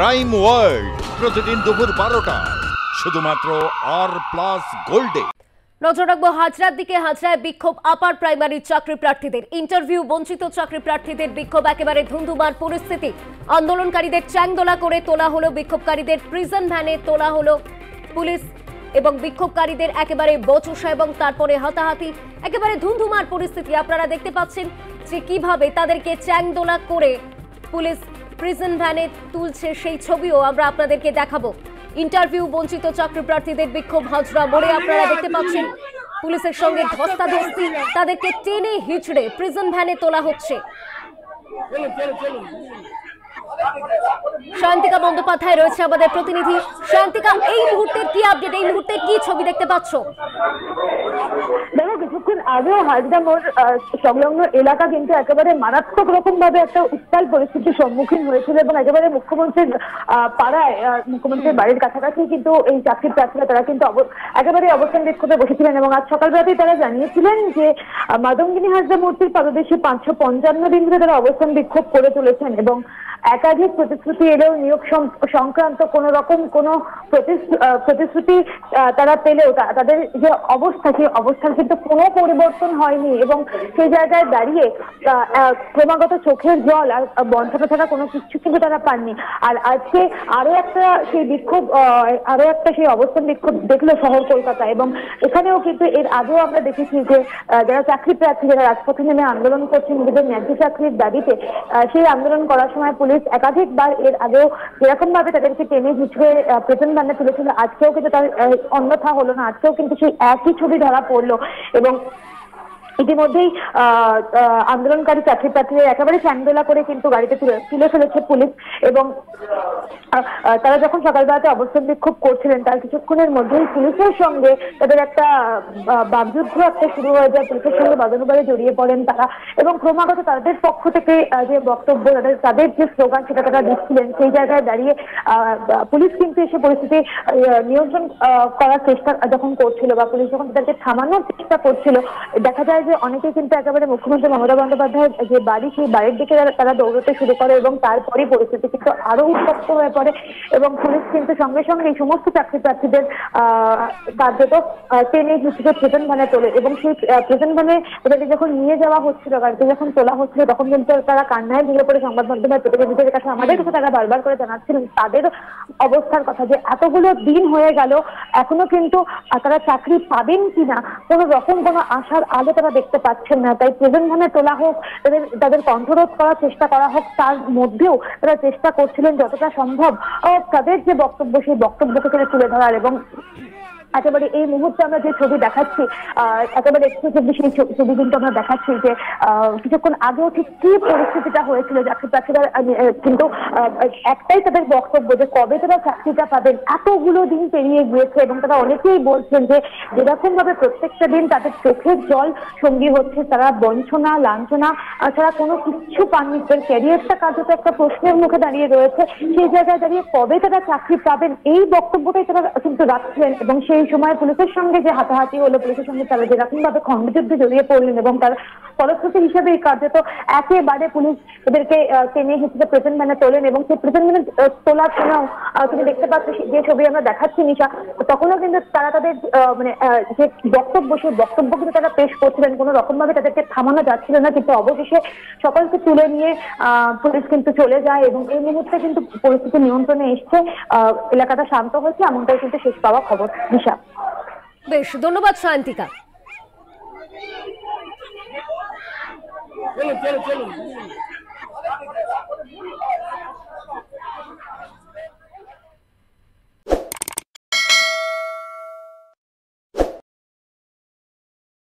Crime world প্রতিদিন দুপুর 12টায় শুধুমাত্র R+ গোল্ডে। নজর রাখবো হাজরার দিকে। হাজরায় বিক্ষোভ আপার প্রাইমারির চাকরি প্রার্থীদের। ইন্টারভিউ বঞ্চিত চাকরি প্রার্থীদের বিক্ষোভ একেবারে ধুন্ধুমার পরিস্থিতি। আন্দোলনকারীদের চ্যাংদোলা করে তোলা হলো, বিক্ষোভকারীদের প্রিজন ভ্যানে তোলা হলো পুলিশ এবং বিক্ষোভকারীদের একেবারে বচসা এবং তারপরে হাতাহাতি। একেবারে ধুন্ধুমার পরিস্থিতি। আপনারা দেখতে পাচ্ছেন যে কিভাবে তাদেরকে চ্যাংদোলা করে পুলিশ প্রিজন ভ্যানে তুলছে, সেই ছবিও আমরা আপনাদেরকে দেখাবো। ইন্টারভিউ বঞ্চিত চাকরি প্রার্থীদের বিক্ষোভ হাজরা মোড়ে আপনারা দেখতে পাচ্ছেন। পুলিশের সঙ্গে ধস্তাধস্তি, তাদেরকে টেনে হিচড়ে প্রিজন ভ্যানে তোলা হচ্ছে। শান্তিকা বন্দ্যোপাধ্যায় রয়েছে আমাদের প্রতিনিধি। শান্তিকা, এই মুহূর্তের কি আপডেট, এই মুহূর্তে কি ছবি দেখতে পাচ্ছ? দেখো, কিছুক্ষণ আগেও হাজরা মোড় সংলগ্ন এলাকা কিন্তু একেবারে মারাত্মক রকম ভাবে একটা উত্তাল পরিস্থিতির সম্মুখীন হয়েছিল এবং একেবারে মুখ্যমন্ত্রীর পাড়ায়, মুখ্যমন্ত্রীর বাড়ির কাছাকাছি কিন্তু এই চাকরি প্রার্থীরা তারা কিন্তু একেবারে অবস্থান বিক্ষোভে বসেছিলেন এবং আজ সকালবেলাতেই তারা জানিয়েছিলেন যে মাতঙ্গিনী হাজরা মূর্তির পাদদেশে 555 দিন ধরে তারা অবস্থান বিক্ষোভ করে চলেছেন এবং একাধিক প্রতিশ্রুতি এলেও নিয়োগ সংক্রান্ত কোন রকম কোনো প্রতিশ্রুতি তারা পেলেও তাদের যে অবস্থা, সেই অবস্থার কিন্তু কোনো পরিবর্তন হয়নি এবং সেই জায়গায় দাঁড়িয়ে ক্রমাগত চোখের জল আর বঞ্চনা ছাড়া কোনো কিছু কিন্তু তারা পাননি। আর আজকে আরো একটা সেই অবস্থান বিক্ষোভ দেখলো শহর কলকাতা এবং এখানেও কিন্তু এর আগেও আমরা দেখেছি যে যারা চাকরি প্রার্থী, যারা রাজপথে নেমে আন্দোলন করছেন নিজেদের ন্যায্য চাকরির দাবিতে, সেই আন্দোলন করার সময় পুলিশ একাধিকবার এর আগেও যেরকম ভাবে তাদেরকে টেনে হিচড়ে প্রিজন ভ্যানে তুলেছিল, আজকেও কিন্তু তার অন্যথা হলো না। আজকেও কিন্তু সেই একই ছবি ধরা পড়লো এবং ইতিমধ্যেই আন্দোলনকারী চাকরি প্রার্থীদের একেবারে চ্যাংদোলা করে কিন্তু গাড়িতে তুলে ফেলেছে পুলিশ এবং তারা যখন সকালবেলাতে অবস্থান বিক্ষোভ করছিলেন তার কিছুক্ষণের মধ্যেই পুলিশের সঙ্গে তাদের একটা বাকযুদ্ধ শুরু হয়ে যায়। পুলিশের সঙ্গে বাদানুবাদে জড়িয়ে পড়েন তারা এবং ক্রমাগত তাদের পক্ষ থেকে যে বক্তব্য, তাদের যে স্লোগান সেটা তারা দিচ্ছিলেন, সেই জায়গায় দাঁড়িয়ে পুলিশ কিন্তু এসে পরিস্থিতি নিয়ন্ত্রণ করার চেষ্টা যখন করছিল বা পুলিশ যখন তাদেরকে থামানোর চেষ্টা করছিল, দেখা যায় যে অনেকে কিন্তু একেবারে মুখ্যমন্ত্রী মমতা বন্দ্যোপাধ্যায়ের যে বাড়ি, সেই বাড়ির দিকে তারা দৌড়তে শুরু করে এবং তারপরে পরিস্থিতি কিন্তু আরো উত্তপ্ত হয়ে পড়ে এবং পুলিশ কিন্তু সঙ্গে সঙ্গে এই সমস্ত চাকরি প্রার্থীদের কার্যত টেনে হিচড়ে প্রিজন ভ্যানে তোলে এবং সেই প্রিজন ভ্যানে তাদেরকে যখন নিয়ে যাওয়া হচ্ছিল, গাড়িতে যখন তোলা হচ্ছিল, তখন কিন্তু তারা কান্নায় ভেঙে পড়ে সংবাদ মাধ্যমের প্রতিনিধিদের কাছে, আমাদের কাছে তারা বারবার করে জানাচ্ছিলেন তাদের অবস্থার কথা যে এতগুলো দিন হয়ে গেল এখনো কিন্তু তারা চাকরি পাবেন কিনা কোনো রকম কোনো আশার আলো তারা দেখতে পাচ্ছেন না। তাই প্রিজন ভ্যানে তোলা হোক, তাদের কণ্ঠরোধ করার চেষ্টা করা হোক, তার মধ্যেও তারা চেষ্টা করছিলেন যতটা সম্ভব তাদের যে বক্তব্য, সেই বক্তব্যকে তারা তুলে ধরার এবং একেবারে এই মুহূর্তে আমরা যে ছবি দেখাচ্ছি, একেবারে এক্সক্লুসিভলি সেই ছবি কিন্তু আমরা দেখাচ্ছি যে কিছুক্ষণ আগেও ঠিক কি পরিস্থিতিটা হয়েছিল। চাকরি প্রার্থীরা কিন্তু একটাই তাদের বক্তব্য যে কবে তারা চাকরিটা পাবেন। এতগুলো দিন পেরিয়ে গিয়েছে এবং তারা অনেকেই বলছেন যে যেরকম ভাবে প্রত্যেকটা দিন তাদের চোখের জল সঙ্গী হচ্ছে, তারা বঞ্চনা লাঞ্ছনা ছাড়া কোনো কিছু পাননি। তাদের ক্যারিয়ারটা কার্যত একটা প্রশ্নের মুখে দাঁড়িয়ে রয়েছে। সেই জায়গায় দাঁড়িয়ে কবে তারা চাকরি পাবেন, এই বক্তব্যটাই তারা কিন্তু রাখছিলেন এবং সেই সময় পুলিশের সঙ্গে যে হাতাহাতি হলো, পুলিশের সঙ্গে তারা যেরকম ভাবে খণ্ডযুদ্ধে জড়িয়ে পড়লেন এবং তার ফলশ্রুতি হিসেবে কার্যত একেবারে পুলিশ এদেরকে টেনে হিসেবে প্রিজন ভ্যানে তোলেন এবং সেই প্রিজন ভ্যানে তোলার সময় তুমি দেখতে পাচ্ছ যে ছবি আমরা দেখাচ্ছি নিশা, তখনও কিন্তু তারা তাদের মানে যে বক্তব্য, সেই বক্তব্য কিন্তু তারা পেশ করছিলেন। কোনো রকম ভাবে তাদেরকে থামানো যাচ্ছিল না, কিন্তু অবশেষে সকলকে তুলে নিয়ে পুলিশ কিন্তু চলে যায় এবং এই মুহূর্তে কিন্তু পরিস্থিতি নিয়ন্ত্রণে এসছে, এলাকাটা শান্ত হয়েছে, এমনটাই কিন্তু শেষ পাওয়া খবর। নিশা, বেশ, ধন্যবাদ শান্তিকা। চলো চলো চলো।